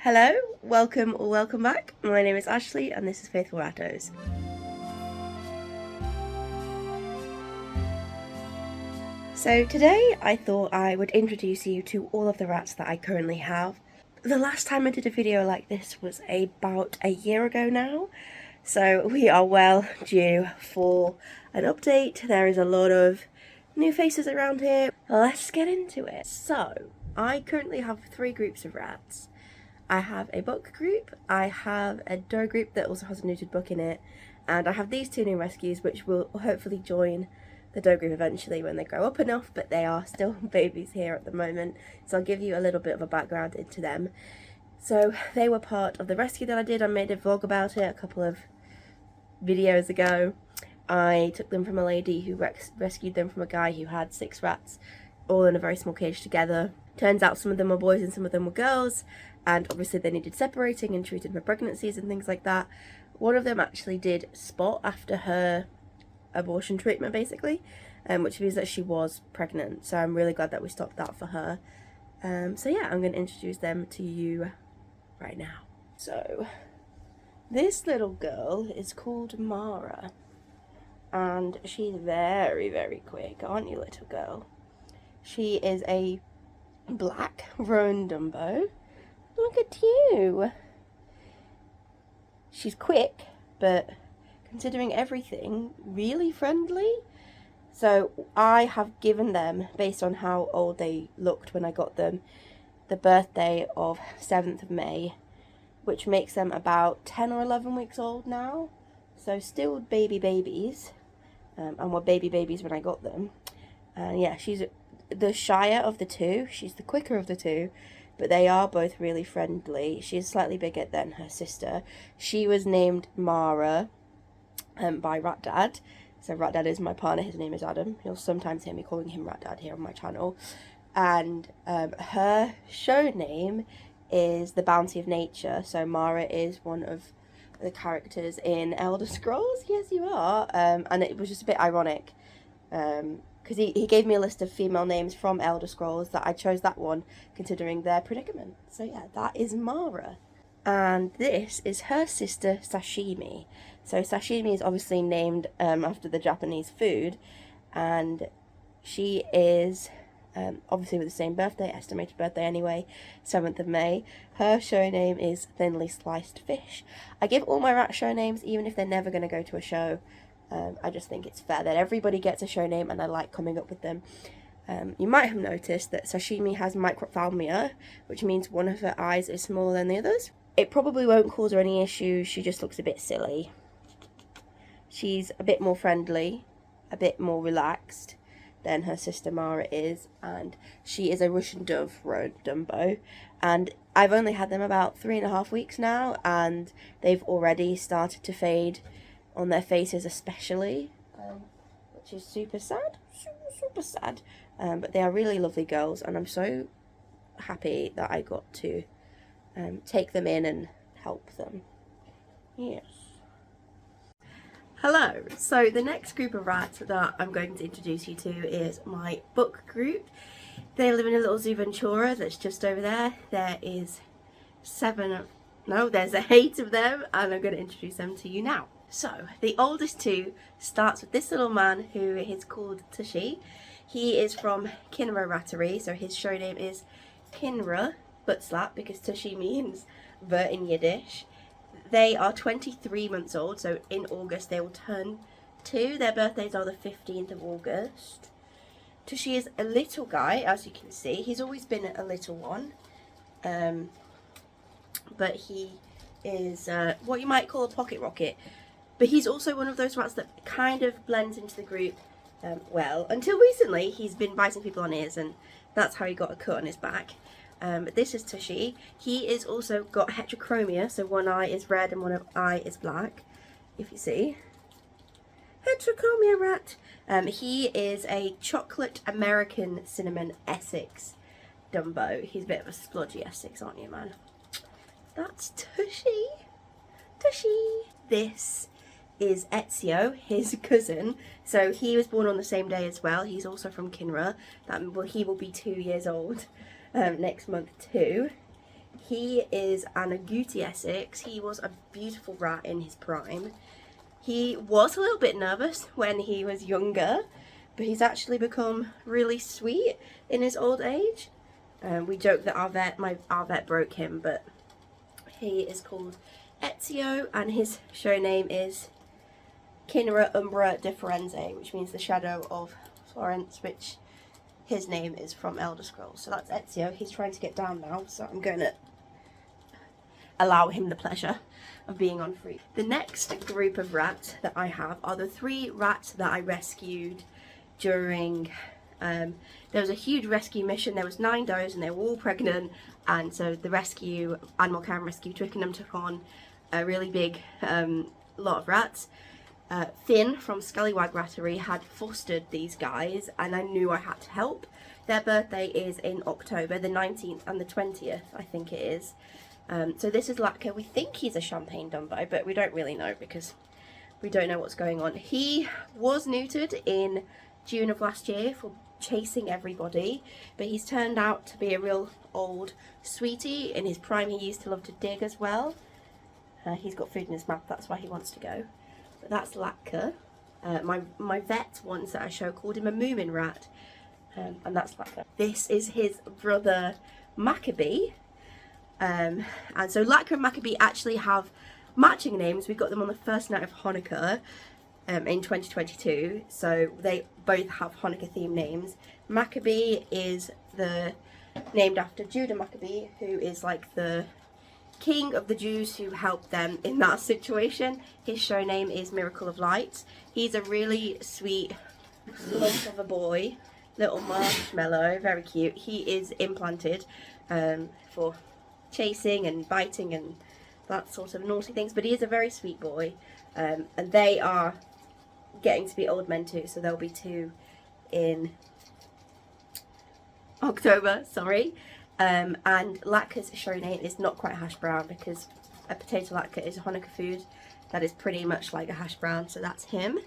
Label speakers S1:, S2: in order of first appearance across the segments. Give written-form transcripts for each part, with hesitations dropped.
S1: Hello, welcome or welcome back. My name is Ashley and this is Faithful Rattos. So today I thought I would introduce you to all of the rats that I currently have. The last time I did a video like this was about a year ago now, so we are well due for an update. There is a lot of new faces around here. Let's get into it. So I currently have 3 groups of rats. I have a book group, I have a doe group that also has a neutered book in it, and I have these 2 new rescues which will hopefully join the doe group eventually when they grow up enough, but they are still babies here at the moment, so I'll give you a little bit of a background into them. So they were part of the rescue that I did. I made a vlog about it a couple of videos ago. I took them from a lady who rescued them from a guy who had 6 rats all in a very small cage together. Turns out some of them were boys and some of them were girls, and obviously they needed separating and treated for pregnancies and things like that. One of them actually did spot after her abortion treatment basically, which means that she was pregnant, so I'm really glad that we stopped that for her. So yeah, I'm going to introduce them to you right now. So this little girl is called Mara, and she's very, very quick, aren't you, little girl? She is a black roan Dumbo. Look at you. She's quick, but considering everything, really friendly. So I have given them, based on how old they looked when I got them, the birthday of 7th of May, which makes them about 10 or 11 weeks old now. So still babies, and were babies when I got them. And yeah, she's the shyer of the 2, she's the quicker of the 2, but they are both really friendly. She's slightly bigger than her sister. She was named Mara by Rat Dad. So Rat Dad is my partner, his name is Adam. You'll sometimes hear me calling him Rat Dad here on my channel. And her show name is The Bounty of Nature. So Mara is one of the characters in Elder Scrolls. Yes, you are. And it was just a bit ironic. Because he gave me a list of female names from Elder Scrolls that I chose that one considering their predicament. So yeah, that is Mara. And this is her sister Sashimi. So Sashimi is obviously named after the Japanese food, and she is obviously with the same birthday, estimated birthday anyway, 7th of May. Her show name is Thinly Sliced Fish. I give all my rat show names even if they're never going to go to a show. I just think it's fair that everybody gets a show name, and I like coming up with them. You might have noticed that Sashimi has microphthalmia, which means one of her eyes is smaller than the others. It probably won't cause her any issues, she just looks a bit silly. She's a bit more friendly, a bit more relaxed than her sister Mara is, and she is a Russian Dove roan Dumbo. And I've only had them about 3.5 weeks now, and they've already started to fade on their faces especially, which is super sad, super sad. But they are really lovely girls, and I'm so happy that I got to take them in and help them. Yes. Hello, so the next group of rats that I'm going to introduce you to is my book group. They live in a little zoo Ventura that's just over there. There is 8 of them, and I'm going to introduce them to you now. So, the oldest 2 starts with this little man who is called Tushy. He is from Kinra Rattery, so his show name is Kinra Butt Slap, because Tushy means butt in Yiddish. They are 23 months old, so in August they will turn 2. Their birthdays are the 15th of August. Tushy is a little guy, as you can see. He's always been a little one, but he is what you might call a pocket rocket. But he's also one of those rats that kind of blends into the group well. Until recently, he's been biting people on ears, and that's how he got a cut on his back. But this is Tushy. He is also got heterochromia, so one eye is red and one eye is black, if you see. Heterochromia rat. He is a chocolate American cinnamon Essex Dumbo. He's a bit of a splodgy Essex, aren't you, man? That's Tushy. Tushy. This is Ezio, his cousin. So he was born on the same day as well. He's also from Kinra. He will be 2 years old next month too. He is an Agouti Essex. He was a beautiful rat in his prime. He was a little bit nervous when he was younger, but he's actually become really sweet in his old age. We joke that our vet broke him, but he is called Ezio, and his show name is Cinera Umbra de Firenze, which means the shadow of Florence, which his name is from Elder Scrolls. So that's Ezio. He's trying to get down now, so I'm going to allow him the pleasure of being on free. The next group of rats that I have are the 3 rats that I rescued during there was a huge rescue mission. There was 9 does and they were all pregnant, and so the rescue, Animal Care and Rescue Twickenham, took on a really big lot of rats. Finn from Scallywag Rattery had fostered these guys, and I knew I had to help. Their birthday is in October, the 19th and the 20th, I think it is. So this is Latka. We think he's a Champagne Dumbo, but we don't really know because we don't know what's going on. He was neutered in June of last year for chasing everybody, but he's turned out to be a real old sweetie. In his prime he used to love to dig as well. He's got food in his mouth, that's why he wants to go. But that's Latka. My vet once at a show called him a Moomin rat, and that's Latka. This is his brother Maccabee, and so Latka and Maccabee actually have matching names. We got them on the first night of Hanukkah in 2022, so they both have Hanukkah themed names. Maccabee is named after Judah Maccabee, who is like the king of the Jews who helped them in that situation. His show name is Miracle of Light. He's a really sweet lump of a boy, little marshmallow, very cute. He is implanted for chasing and biting and that sort of naughty things, but he is a very sweet boy, and they are getting to be old men too, so there'll be 2 in October, sorry. And Latka's show name is not quite hash brown, because a potato latke is a Hanukkah food that is pretty much like a hash brown, so that's him.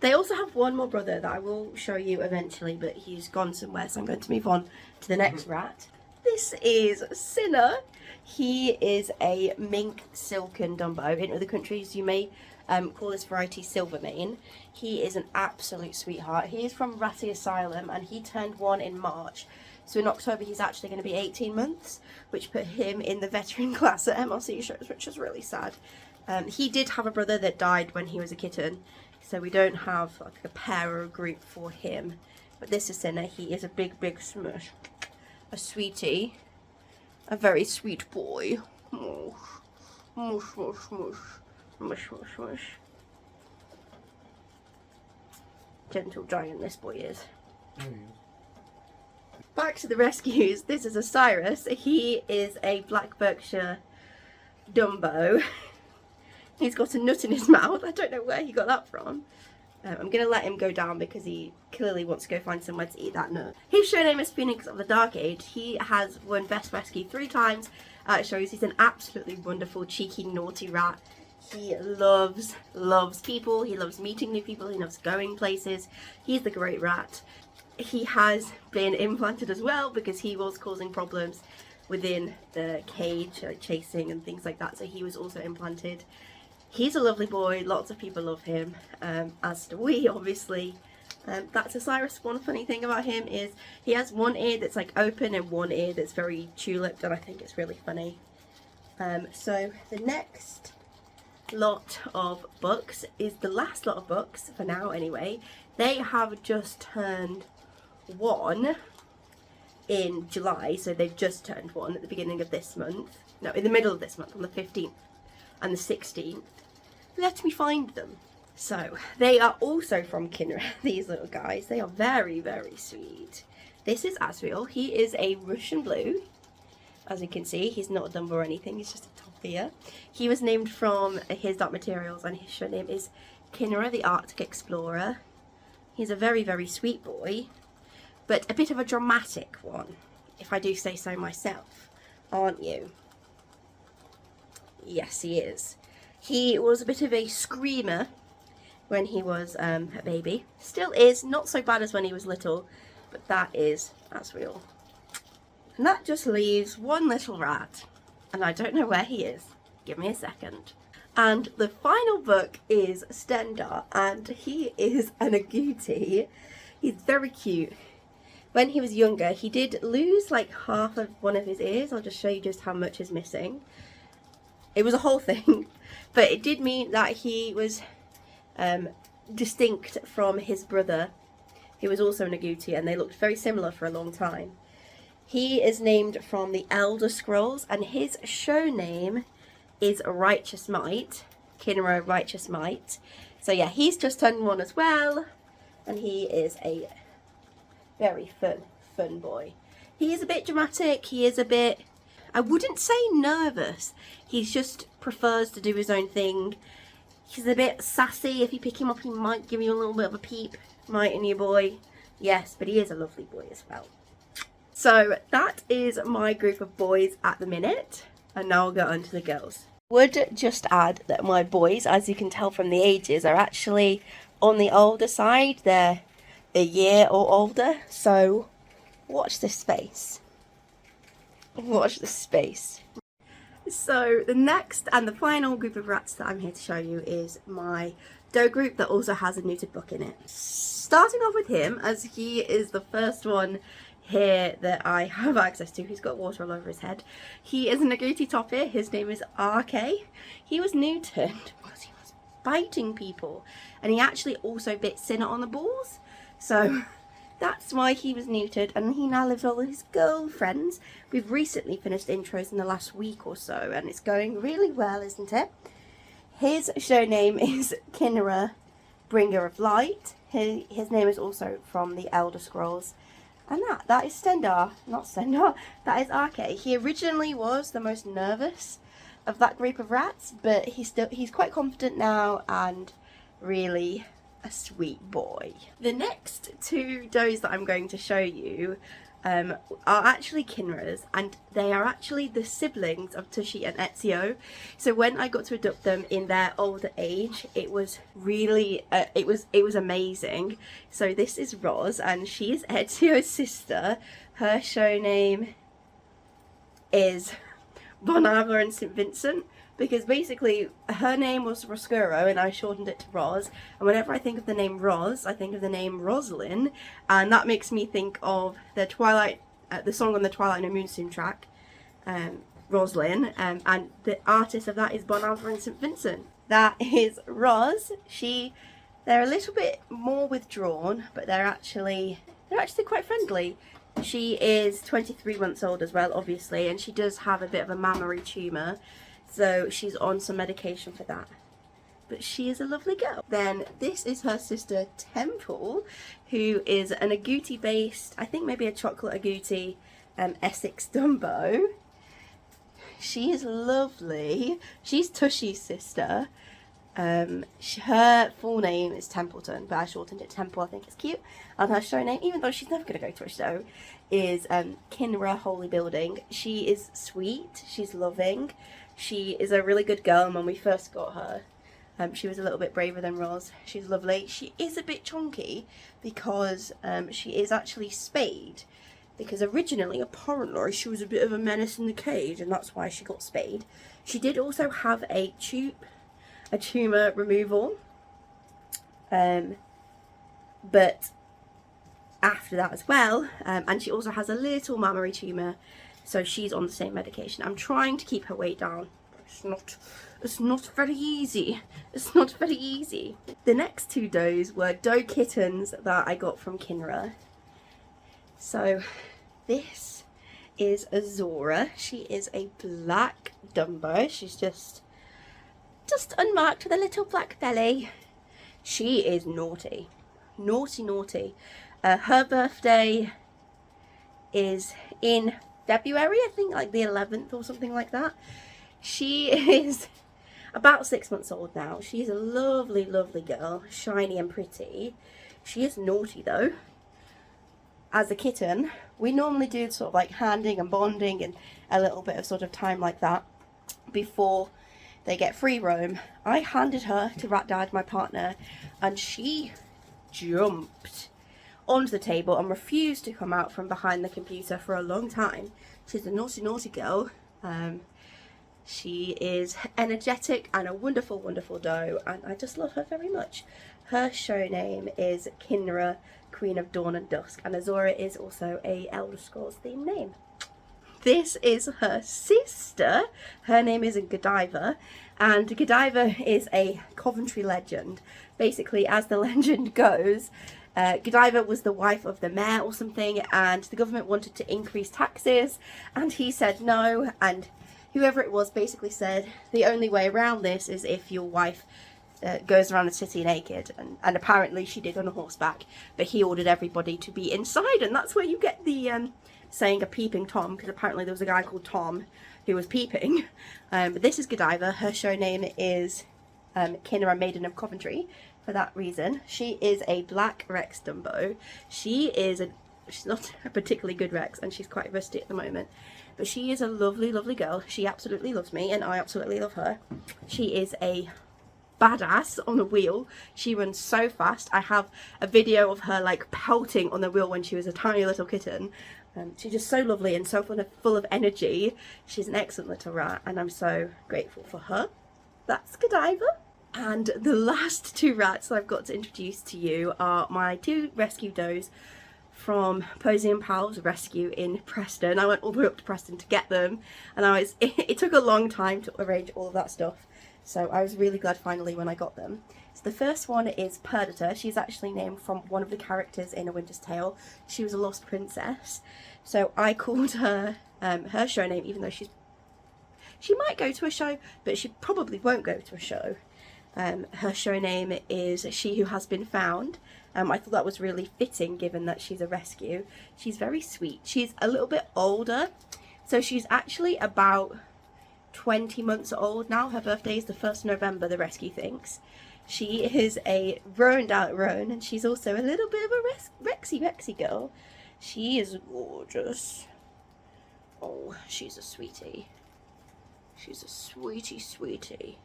S1: They also have one more brother that I will show you eventually, but he's gone somewhere, so I'm going to move on to the next rat. This is Cinna. He is a mink silken Dumbo. In other countries you may call this variety Silvermane. He is an absolute sweetheart. He is from Ratty Asylum and he turned 1 in March. So in October he's actually going to be 18 months, which put him in the veteran class at MLC shows, which is really sad. He did have a brother that died when he was a kitten, so we don't have like a pair or a group for him. But this is Cinna. He is a big, big smush. A sweetie. A very sweet boy. Mush, mush, mush, mush. Mush, mush, mush. Gentle giant this boy is. Back to the rescues. This is Osiris. He is a Black Berkshire Dumbo. He's got a nut in his mouth. I don't know where he got that from. I'm going to let him go down because he clearly wants to go find somewhere to eat that nut. His show name is Phoenix of the Dark Age. He has won Best Rescue 3 times at shows. He's an absolutely wonderful, cheeky, naughty rat. He loves people. He loves meeting new people. He loves going places. He's the great rat. He has been implanted as well because he was causing problems within the cage, like chasing and things like that. So he was also implanted. He's a lovely boy. Lots of people love him, as do we, obviously. That's Osiris. One funny thing about him is he has one ear that's like open and one ear that's very tuliped, and I think it's really funny. So the next lot of books is the last lot of books for now anyway. They have just turned 1 in July, so they've just turned 1 at the beginning of this month. No, in the middle of this month, on the 15th and the 16th. Let me find them. So they are also from Cinera, these little guys. They are very, very sweet. This is Asriel. He is a Russian blue. As you can see, he's not a Dumbo or anything, he's just a toffee. He was named from his Dark Materials, and his show name is Cinera the Arctic Explorer. He's a very, very sweet boy, but a bit of a dramatic one, if I do say so myself, aren't you? Yes, he is. He was a bit of a screamer when he was a baby. Still is, not so bad as when he was little, but that is Asriel. And that just leaves one little rat, and I don't know where he is. Give me a second. And the final book is Stendar, and he is an agouti. He's very cute. When he was younger, he did lose like half of one of his ears. I'll just show you just how much is missing. It was a whole thing, but it did mean that he was distinct from his brother, who was also an agouti, and they looked very similar for a long time. He is named from the Elder Scrolls, and his show name is Righteous Might, Kinra Righteous Might. So yeah, he's just turned 1 as well, and he is a very fun boy. He is a bit dramatic, he is a bit, I wouldn't say nervous, he just prefers to do his own thing. He's a bit sassy. If you pick him up, he might give you a little bit of a peep, mightn't you, boy? Yes, but he is a lovely boy as well. So that is my group of boys at the minute, and now I'll go on to the girls. Would just add that my boys, as you can tell from the ages, are actually on the older side. They're a year or older, so watch this space. Watch this space. So the next and the final group of rats that I'm here to show you is my doe group that also has a neutered book in it. Starting off with him, as he is the first one here that I have access to. He's got water all over his head. He is an agouti toppy. His name is RK. He was neutered because he was biting people, and he actually also bit Cinna on the balls, so that's why he was neutered, and he now lives with all his girlfriends. We've recently finished intros in the last week or so, and it's going really well, isn't it? His show name is Kinra, Bringer of Light. His name is also from the Elder Scrolls. And that is Stendar, not Stendar, that is RK. He originally was the most nervous of that group of rats, but he's quite confident now and really a sweet boy. The next 2 does that I'm going to show you are actually Kinras, and they are actually the siblings of Tushy and Ezio. So when I got to adopt them in their older age, it was really it was amazing. So this is Roz, and she is Ezio's sister. Her show name is Bonava and St. Vincent, because basically her name was Roscuro and I shortened it to Roz, and whenever I think of the name Roz, I think of the name Rosalind, and that makes me think of the song on the Twilight No Moon soundtrack, Rosalind, and the artist of that is Bonava and St. Vincent. That is Roz. They're a little bit more withdrawn, but they're actually quite friendly. She is 23 months old as well, obviously, and she does have a bit of a mammary tumour, so she's on some medication for that. But she is a lovely girl. Then this is her sister Temple, who is an agouti based, I think maybe a chocolate agouti, Essex Dumbo. She is lovely. She's Tushy's sister. Her full name is Templeton, but I shortened it to Temple. I think it's cute. And her show name, even though she's never going to go to a show, is Kinra Holy Building. She is sweet. She's loving. She is a really good girl, and when we first got her, she was a little bit braver than Roz. She's lovely. She is a bit chunky because she is actually spayed. Because originally, apparently, she was a bit of a menace in the cage, and that's why she got spayed. She did also have a tumour removal, but after that as well, and she also has a little mammary tumour, so she's on the same medication. I'm trying to keep her weight down. It's not very easy. It's not very easy. The next 2 does were doe kittens that I got from Kinra. So this is Azora. She is a black Dumbo. She's just unmarked with a little black belly. She is naughty. Naughty. Her birthday is in February, I think, like the 11th or something like that. She is about 6 months old now. She's a lovely, lovely girl, shiny and pretty. She is naughty though. As a kitten, we normally do sort of like handing and bonding and a little bit of sort of time like that before they get free roam. I handed her to Rat Dad, my partner, and she jumped onto the table and refused to come out from behind the computer for a long time. She's a naughty, naughty girl. She is energetic and a wonderful, wonderful doe, and I just love her very much. Her show name is Kinra, Queen of Dawn and Dusk, and Azora is also a Elder Scrolls themed name. This is her sister. Her name is Godiva, and Godiva is a Coventry legend. Basically, as the legend goes, Godiva was the wife of the mayor or something, and the government wanted to increase taxes, and he said no, and whoever it was basically said the only way around this is if your wife goes around the city naked, and apparently she did on a horseback, but he ordered everybody to be inside, and that's where you get the saying a peeping Tom, because apparently there was a guy called Tom who was peeping. But this is Godiva. Her show name is Kinra, Maiden of Coventry, for that reason. She is a black Rex Dumbo. She's not a particularly good Rex, and she's quite rusty at the moment, but she is a lovely, lovely girl. She absolutely loves me, and I absolutely love her. She is a badass on the wheel. She runs so fast. I have a video of her like pelting on the wheel when she was a tiny little kitten. She's just so lovely and so full of energy. She's an excellent little rat, and I'm so grateful for her. That's Godiva. And the last two rats I've got to introduce to you are my two rescue does from Posy and Pal's rescue in Preston. I went all the way up to Preston to get them, and it took a long time to arrange all of that stuff, so I was really glad finally when I got them. So the first one is Perdita. She's actually named from one of the characters in A Winter's Tale. She was a lost princess, so I called her her show name, even though she might go to a show, but she probably won't go to a show. Her show name is She Who Has Been Found. I thought that was really fitting given that she's a rescue. She's very sweet. She's a little bit older, so she's actually about 20 months old now. Her birthday is the 1st of November, the rescue thinks. She is a roaned out roan, and she's also a little bit of a Rexy girl. She is gorgeous. Oh, she's a sweetie. She's a sweetie.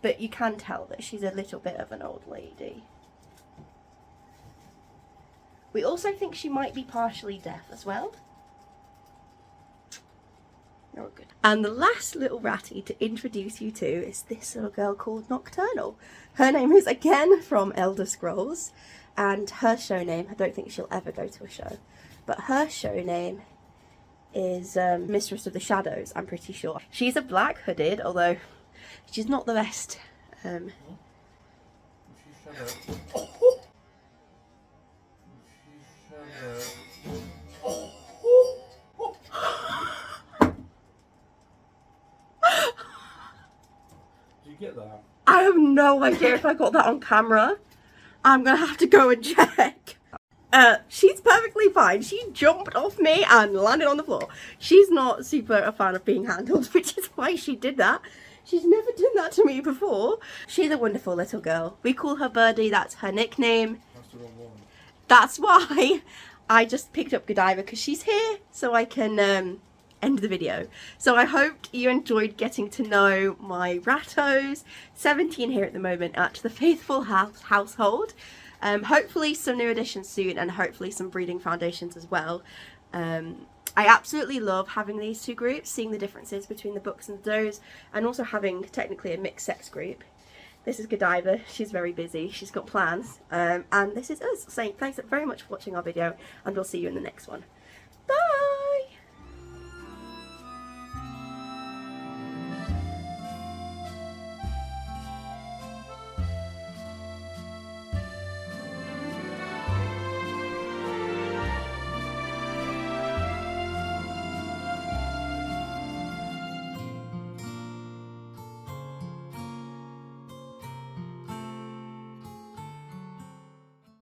S1: But you can tell that she's a little bit of an old lady. We also think she might be partially deaf as well. Oh, good. And the last little ratty to introduce you to is this little girl called Nocturnal. Her name is again from Elder Scrolls, and her show name, I don't think she'll ever go to a show, but her show name is Mistress of the Shadows, I'm pretty sure. She's a black hooded, although she's not the best.
S2: Get that?
S1: I have no idea if I got that on camera. I'm gonna have to go and check. She's perfectly fine. She jumped off me and landed on the floor. She's not super a fan of being handled, which is why she did that. She's never done that to me before. She's a wonderful little girl. We call her Birdie, that's her nickname.
S2: That's the wrong one.
S1: That's why I just picked up Godiva, because she's here so I can end the video. So I hoped you enjoyed getting to know my rattos. 17 here at the moment at the Faithful household. Hopefully some new additions soon, and hopefully some breeding foundations as well. I absolutely love having these two groups, seeing the differences between the bucks and the does, and also having technically a mixed sex group. This is Godiva. She's very busy. She's got plans. And this is us saying thanks very much for watching our video, and we'll see you in the next one. Bye!